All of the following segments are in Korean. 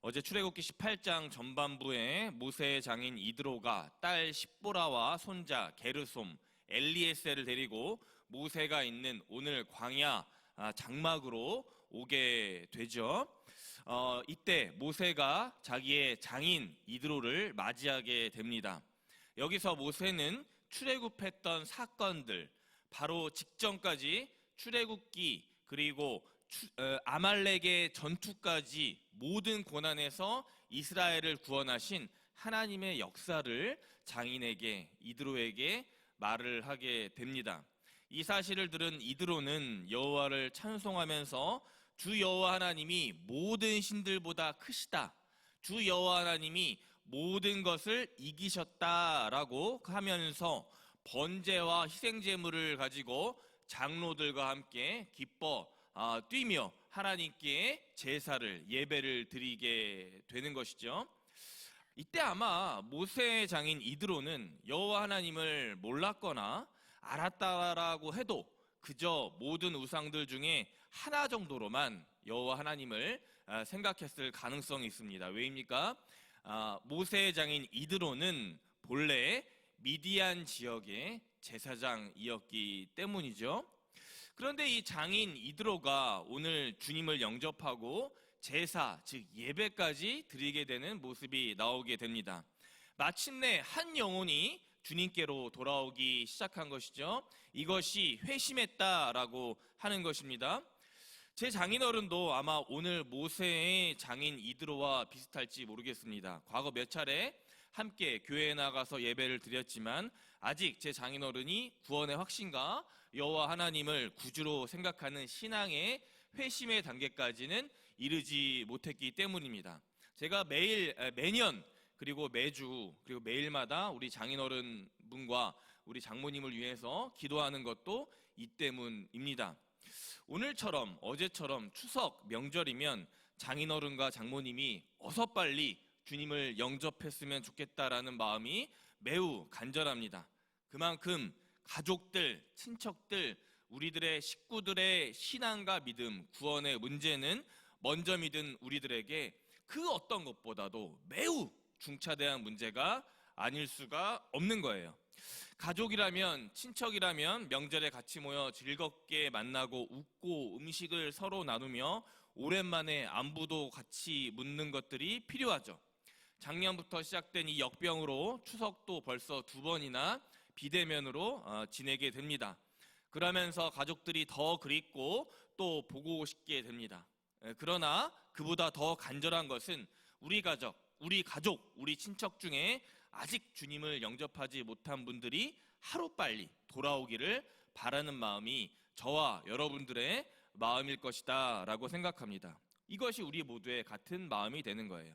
어제 출애굽기 18장 전반부에 모세의 장인 이드로가 딸 십보라와 손자 게르솜, 엘리에셀을 데리고 모세가 있는 오늘 광야 장막으로 오게 되죠. 이때 모세가 자기의 장인 이드로를 맞이하게 됩니다. 여기서 모세는 출애굽했던 사건들, 바로 직전까지 출애굽기 그리고 아말렉의 전투까지 모든 고난에서 이스라엘을 구원하신 하나님의 역사를 장인에게, 이드로에게 말을 하게 됩니다. 이 사실을 들은 이드로는 여호와를 찬송하면서 주 여호와 하나님이 모든 신들보다 크시다, 주 여호와 하나님이 모든 것을 이기셨다라고 하면서 번제와 희생제물을 가지고 장로들과 함께 기뻐 뛰며 하나님께 제사를, 예배를 드리게 되는 것이죠. 이때 아마 모세의 장인 이드로는 여호와 하나님을 몰랐거나 알았다라고 해도 그저 모든 우상들 중에 하나 정도로만 여호와 하나님을 생각했을 가능성이 있습니다. 왜입니까? 모세의 장인 이드로는 본래 미디안 지역의 제사장이었기 때문이죠. 그런데 이 장인 이드로가 오늘 주님을 영접하고 제사, 즉 예배까지 드리게 되는 모습이 나오게 됩니다. 마침내 한 영혼이 주님께로 돌아오기 시작한 것이죠. 이것이 회심했다라고 하는 것입니다. 제 장인어른도 아마 오늘 모세의 장인 이드로와 비슷할지 모르겠습니다. 과거 몇 차례 함께 교회에 나가서 예배를 드렸지만 아직 제 장인어른이 구원의 확신과 여호와 하나님을 구주로 생각하는 신앙의 회심의 단계까지는 이르지 못했기 때문입니다. 제가 매년 그리고 매주 그리고 매일마다 우리 장인어른 분과 우리 장모님을 위해서 기도하는 것도 이 때문입니다. 오늘처럼 어제처럼 추석 명절이면 장인어른과 장모님이 어서 빨리 주님을 영접했으면 좋겠다라는 마음이 매우 간절합니다. 그만큼 가족들, 친척들, 우리들의 식구들의 신앙과 믿음, 구원의 문제는 먼저 믿은 우리들에게 그 어떤 것보다도 매우 중차대한 문제가 아닐 수가 없는 거예요. 가족이라면, 친척이라면 명절에 같이 모여 즐겁게 만나고 웃고 음식을 서로 나누며 오랜만에 안부도 같이 묻는 것들이 필요하죠. 작년부터 시작된 이 역병으로 추석도 벌써 2번이나 비대면으로 지내게 됩니다. 그러면서 가족들이 더 그립고 또 보고 싶게 됩니다. 그러나 그보다 더 간절한 것은 우리 가족, 우리 친척 중에 아직 주님을 영접하지 못한 분들이 하루빨리 돌아오기를 바라는 마음이 저와 여러분들의 마음일 것이다 라고 생각합니다. 이것이 우리 모두의 같은 마음이 되는 거예요.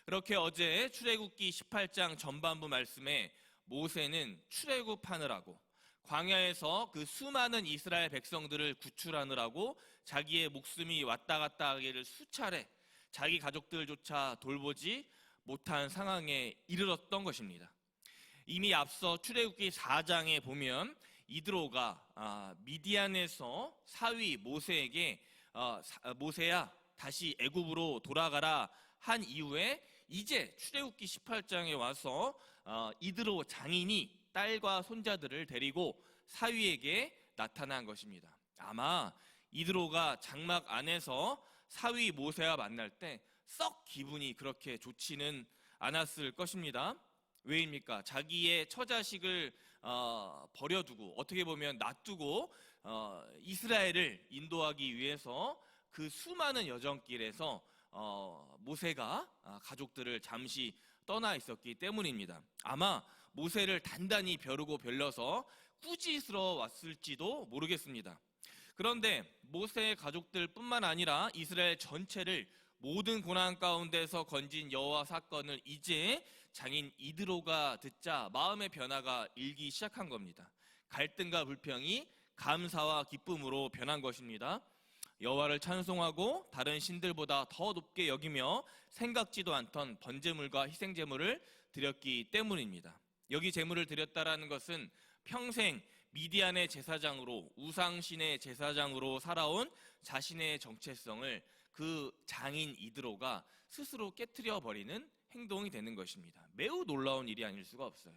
그렇게 어제 출애굽기 18장 전반부 말씀에 모세는 출애굽하느라고, 광야에서 그 수많은 이스라엘 백성들을 구출하느라고 자기의 목숨이 왔다 갔다 하기를 수차례 자기 가족들조차 돌보지 못한 상황에 이르렀던 것입니다. 이미 앞서 출애굽기 4장에 보면 이드로가 미디안에서 사위 모세에게 모세야 다시 애굽으로 돌아가라 한 이후에 이제 출애굽기 18장에 와서 이드로 장인이 딸과 손자들을 데리고 사위에게 나타난 것입니다. 아마 이드로가 장막 안에서 사위 모세와 만날 때 썩 기분이 그렇게 좋지는 않았을 것입니다. 왜입니까? 자기의 처자식을 버려두고, 어떻게 보면 놔두고 이스라엘을 인도하기 위해서 그 수많은 여정길에서 모세가 가족들을 잠시 떠나 있었기 때문입니다. 아마 모세를 단단히 벼르고 별러서 꾸지스러워 왔을지도 모르겠습니다. 그런데 모세의 가족들 뿐만 아니라 이스라엘 전체를 모든 고난 가운데서 건진 여호와 사건을 이제 장인 이드로가 듣자 마음의 변화가 일기 시작한 겁니다. 갈등과 불평이 감사와 기쁨으로 변한 것입니다. 여호와를 찬송하고 다른 신들보다 더 높게 여기며 생각지도 않던 번제물과 희생제물을 드렸기 때문입니다. 여기 제물을 드렸다라는 것은 평생 미디안의 제사장으로, 우상신의 제사장으로 살아온 자신의 정체성을 그 장인 이드로가 스스로 깨트려 버리는 행동이 되는 것입니다. 매우 놀라운 일이 아닐 수가 없어요.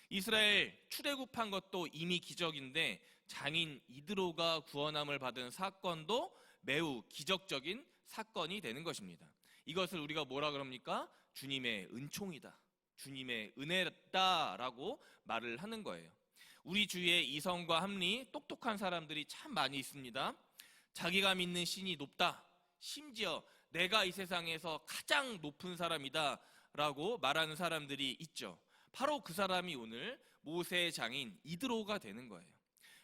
이스라엘 출애굽한 것도 이미 기적인데 장인 이드로가 구원함을 받은 사건도 매우 기적적인 사건이 되는 것입니다. 이것을 우리가 뭐라 그럽니까? 주님의 은총이다, 주님의 은혜다라고 말을 하는 거예요. 우리 주위에 이성과 합리, 똑똑한 사람들이 참 많이 있습니다. 자기가 믿는 신이 높다, 심지어 내가 이 세상에서 가장 높은 사람이다 라고 말하는 사람들이 있죠. 바로 그 사람이 오늘 모세의 장인 이드로가 되는 거예요.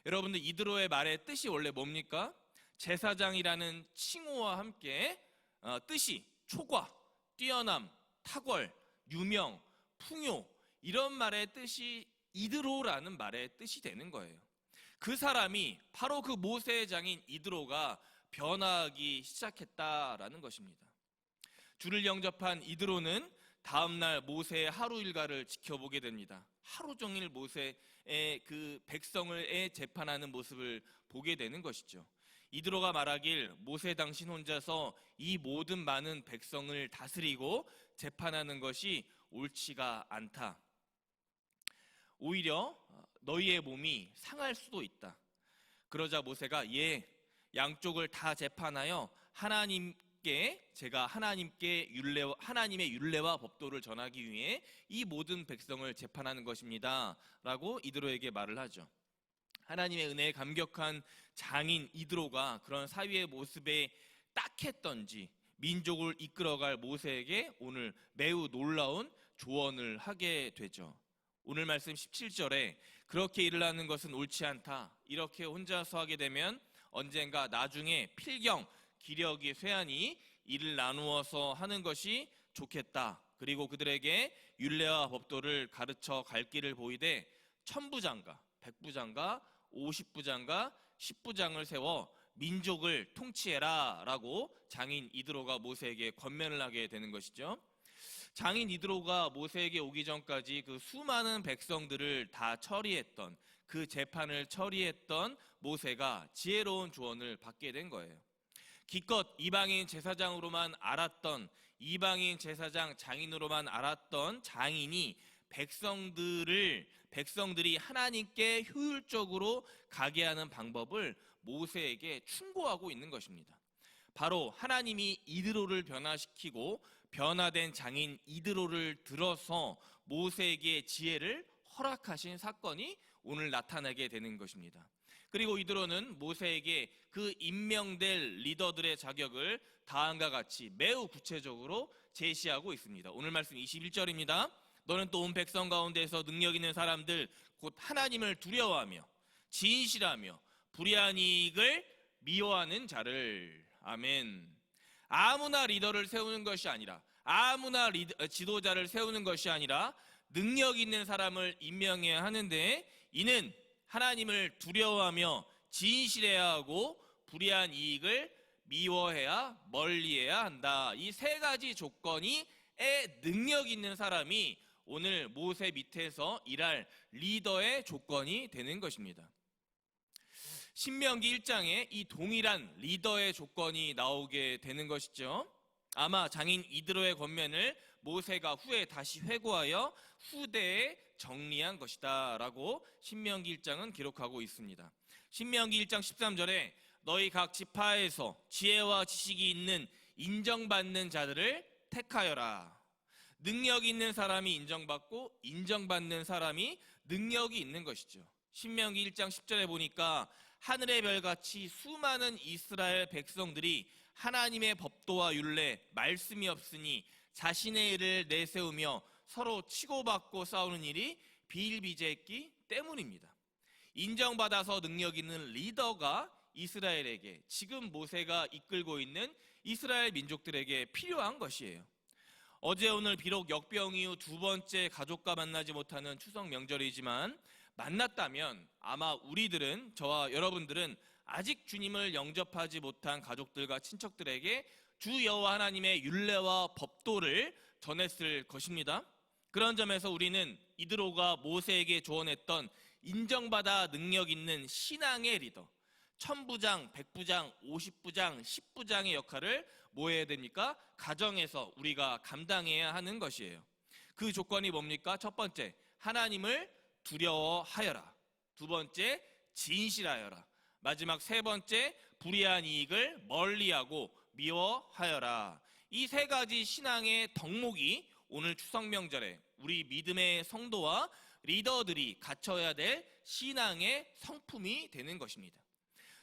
여러분들, 이드로의 말의 뜻이 원래 뭡니까? 제사장이라는 칭호와 함께 뜻이 초과, 뛰어남, 탁월, 유명, 풍요, 이런 말의 뜻이 이드로라는 말의 뜻이 되는 거예요. 그 사람이 바로 그 모세의 장인 이드로가 변화하기 시작했다라는 것입니다. 주를 영접한 이드로는 다음날 모세의 하루 일과를 지켜보게 됩니다. 하루 종일 모세의 그 백성을 재판하는 모습을 보게 되는 것이죠. 이드로가 말하길, 모세 당신 혼자서 이 모든 많은 백성을 다스리고 재판하는 것이 옳지가 않다. 오히려 너희의 몸이 상할 수도 있다. 그러자 모세가 양쪽을 다 재판하여 제가 하나님의 율례와 법도를 전하기 위해 이 모든 백성을 재판하는 것입니다 라고 이드로에게 말을 하죠. 하나님의 은혜에 감격한 장인 이드로가 그런 사위의 모습에 딱했던지 민족을 이끌어갈 모세에게 오늘 매우 놀라운 조언을 하게 되죠. 오늘 말씀 17절에 그렇게 일을 하는 것은 옳지 않다. 이렇게 혼자서 하게 되면 언젠가 나중에 필경, 기력이 쇠하니 일을 나누어서 하는 것이 좋겠다. 그리고 그들에게 율례와 법도를 가르쳐 갈 길을 보이되 천부장과 백부장과 50부장과 10부장을 세워 민족을 통치해라 라고 장인 이드로가 모세에게 권면을 하게 되는 것이죠. 장인 이드로가 모세에게 오기 전까지 그 수많은 백성들을 다 처리했던, 그 재판을 처리했던 모세가 지혜로운 조언을 받게 된 거예요. 기껏 이방인 제사장으로만 알았던, 이방인 제사장 장인으로만 알았던 장인이 백성들이 하나님께 효율적으로 가게 하는 방법을 모세에게 충고하고 있는 것입니다. 바로 하나님이 이드로를 변화시키고 변화된 장인 이드로를 들어서 모세에게 지혜를 허락하신 사건이 오늘 나타나게 되는 것입니다. 그리고 이드로는 모세에게 그 임명될 리더들의 자격을 다음과 같이 매우 구체적으로 제시하고 있습니다. 오늘 말씀 21절입니다. 너는 또 온 백성 가운데서 능력 있는 사람들 곧 하나님을 두려워하며 진실하며 불의한 이익을 미워하는 자를. 아멘. 아무나 리더를 세우는 것이 아니라, 아무나 지도자를 세우는 것이 아니라 능력 있는 사람을 임명해야 하는데, 이는 하나님을 두려워하며 진실해야 하고 불의한 이익을 미워해야 멀리해야 한다. 이 세 가지 조건이 능력 있는 사람이 오늘 모세 밑에서 일할 리더의 조건이 되는 것입니다. 신명기 1장에 이 동일한 리더의 조건이 나오게 되는 것이죠. 아마 장인 이드로의 권면을 모세가 후에 다시 회고하여 후대에 정리한 것이다 라고 신명기 1장은 기록하고 있습니다. 신명기 1장 13절에 너희 각 지파에서 지혜와 지식이 있는 인정받는 자들을 택하여라. 능력 있는 사람이 인정받고 인정받는 사람이 능력이 있는 것이죠. 신명기 1장 10절에 보니까 하늘의 별같이 수많은 이스라엘 백성들이 하나님의 법도와 율례, 말씀이 없으니 자신의 일을 내세우며 서로 치고받고 싸우는 일이 비일비재했기 때문입니다. 인정받아서 능력 있는 리더가 이스라엘에게, 지금 모세가 이끌고 있는 이스라엘 민족들에게 필요한 것이에요. 어제 오늘 비록 역병 이후 두 번째 가족과 만나지 못하는 추석 명절이지만 만났다면 아마 우리들은, 저와 여러분들은 아직 주님을 영접하지 못한 가족들과 친척들에게 주 여호와 하나님의 율례와 법도를 전했을 것입니다. 그런 점에서 우리는 이드로가 모세에게 조언했던 인정받아 능력 있는 신앙의 리더, 천부장, 백부장, 50부장, 10부장의 역할을 뭐 해야 됩니까? 가정에서 우리가 감당해야 하는 것이에요. 그 조건이 뭡니까? 첫 번째, 하나님을 두려워하여라. 두 번째, 진실하여라. 마지막 세 번째, 불의한 이익을 멀리하고 미워하여라. 이 세 가지 신앙의 덕목이 오늘 추석 명절에 우리 믿음의 성도와 리더들이 갖춰야 될 신앙의 성품이 되는 것입니다.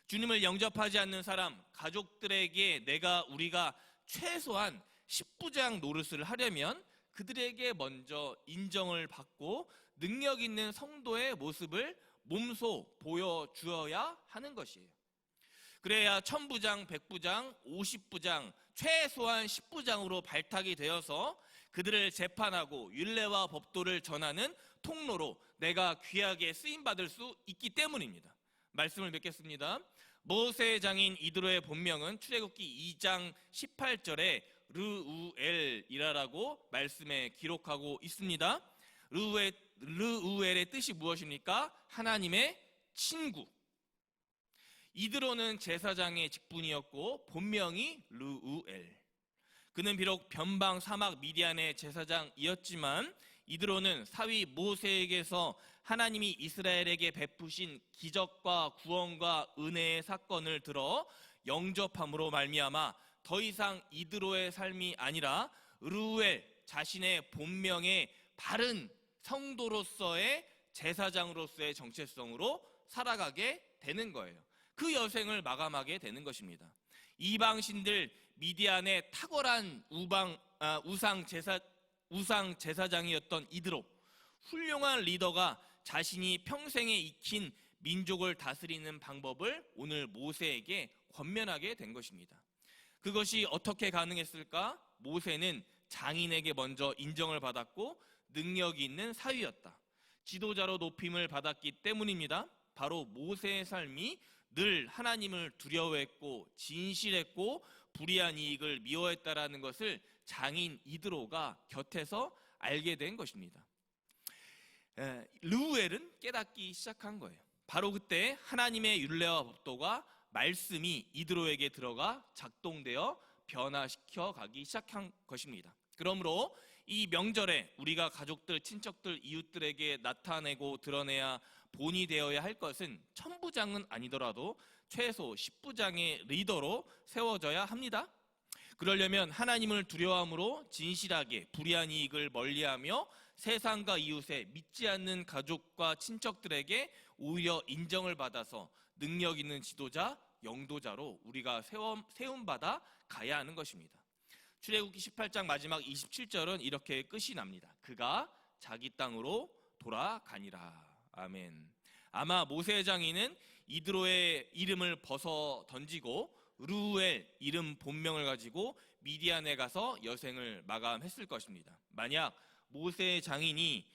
주님을 영접하지 않는 사람, 가족들에게 우리가 최소한 10부장 노릇을 하려면 그들에게 먼저 인정을 받고 능력 있는 성도의 모습을 몸소 보여주어야 하는 것이에요. 그래야 천부장, 백부장, 50부장, 최소한 10부장으로 발탁이 되어서 그들을 재판하고 율례와 법도를 전하는 통로로 내가 귀하게 쓰임받을 수 있기 때문입니다. 말씀을 맺겠습니다. 모세의 장인 이드로의 본명은 출애굽기 2장 18절에 르우엘이라고 말씀에 기록하고 있습니다. 르우엘의 뜻이 무엇입니까? 하나님의 친구. 이드로는 제사장의 직분이었고 본명이 르우엘. 그는 비록 변방 사막 미디안의 제사장이었지만 이드로는 사위 모세에게서 하나님이 이스라엘에게 베푸신 기적과 구원과 은혜의 사건을 들어 영접함으로 말미암아 더 이상 이드로의 삶이 아니라 르우엘 자신의 본명의 바른 성도로서의 제사장으로서의 정체성으로 살아가게 되는 거예요. 그 여생을 마감하게 되는 것입니다. 이방신들 미디안의 탁월한 우상 제사장이었던 이드로, 훌륭한 리더가 자신이 평생에 익힌 민족을 다스리는 방법을 오늘 모세에게 권면하게 된 것입니다. 그것이 어떻게 가능했을까? 모세는 장인에게 먼저 인정을 받았고 능력이 있는 사위였다. 지도자로 높임을 받았기 때문입니다. 바로 모세의 삶이 늘 하나님을 두려워했고 진실했고 불의한 이익을 미워했다라는 것을 장인 이드로가 곁에서 알게 된 것입니다. 르우엘은 깨닫기 시작한 거예요. 바로 그때 하나님의 율례와 법도가 말씀이 이드로에게 들어가 작동되어 변화시켜 가기 시작한 것입니다. 그러므로 이 명절에 우리가 가족들, 친척들, 이웃들에게 나타내고 드러내야 본이 되어야 할 것은 천부장은 아니더라도 최소 10부장의 리더로 세워져야 합니다. 그러려면 하나님을 두려워함으로 진실하게 불의한 이익을 멀리하며 세상과 이웃에 믿지 않는 가족과 친척들에게 오히려 인정을 받아서 능력 있는 지도자, 영도자로 우리가 세움받아 가야 하는 것입니다. 출애굽기 18장 마지막 27절은 이렇게 끝이 납니다. 그가 자기 땅으로 돌아가니라. 아멘. 아마 모세의 장인은 이드로의 이름을 벗어 던지고 르우엘 이름 본명을 가지고 미디안에 가서 여생을 마감했을 것입니다. 만약 모세의 장인이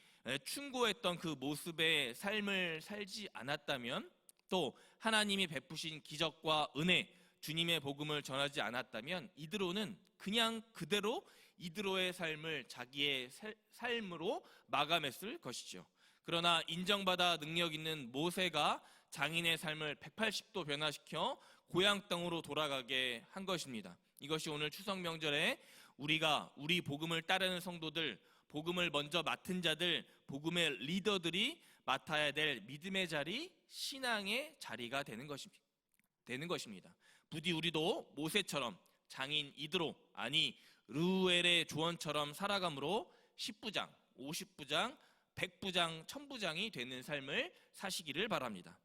충고했던 그 모습의 삶을 살지 않았다면, 또 하나님이 베푸신 기적과 은혜, 주님의 복음을 전하지 않았다면 이드로는 그냥 그대로 이드로의 삶을 자기의 삶으로 마감했을 것이죠. 그러나 인정받아 능력 있는 모세가 장인의 삶을 180도 변화시켜 고향 땅으로 돌아가게 한 것입니다. 이것이 오늘 추석 명절에 우리 복음을 따르는 성도들, 복음을 먼저 맡은 자들, 복음의 리더들이 맡아야 될 믿음의 자리, 신앙의 자리가 되는 것입니다. 부디 우리도 모세처럼 장인 이드로, 아니 르우엘의 조언처럼 살아감으로 10부장, 50부장, 100부장, 1000부장이 되는 삶을 사시기를 바랍니다.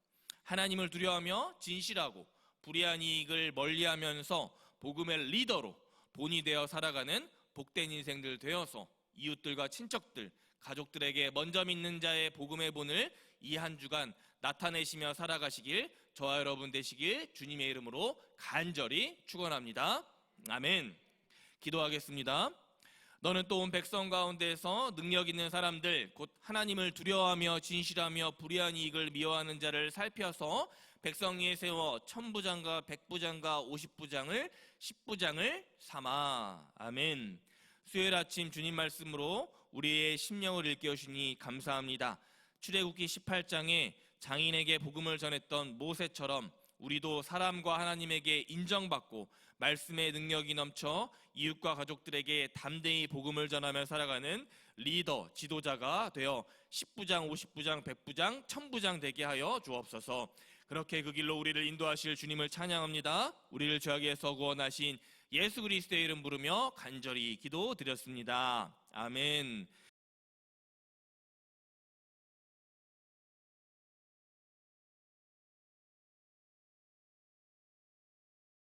하나님을 두려워하며 진실하고 불의한 이익을 멀리하면서 복음의 리더로 본이 되어 살아가는 복된 인생들 되어서 이웃들과 친척들, 가족들에게 먼저 믿는 자의 복음의 본을 이 한 주간 나타내시며 살아가시길 저와 여러분 되시길 주님의 이름으로 간절히 축원합니다. 아멘. 기도하겠습니다. 너는 또 온 백성 가운데서 능력 있는 사람들, 곧 하나님을 두려워하며 진실하며 불의한 이익을 미워하는 자를 살펴서 백성 위에 세워 1000부장과 100부장과 50부장을 10부장을 삼아. 아멘. 수요일 아침 주님 말씀으로 우리의 심령을 일깨우시니 감사합니다. 출애굽기 18장에 장인에게 복음을 전했던 모세처럼 우리도 사람과 하나님에게 인정받고 말씀의 능력이 넘쳐 이웃과 가족들에게 담대히 복음을 전하며 살아가는 리더, 지도자가 되어 10부장, 50부장, 100부장, 1000부장 되게 하여 주옵소서. 그렇게 그 길로 우리를 인도하실 주님을 찬양합니다. 우리를 죄악에서 구원하신 예수 그리스도의 이름 부르며 간절히 기도드렸습니다. 아멘.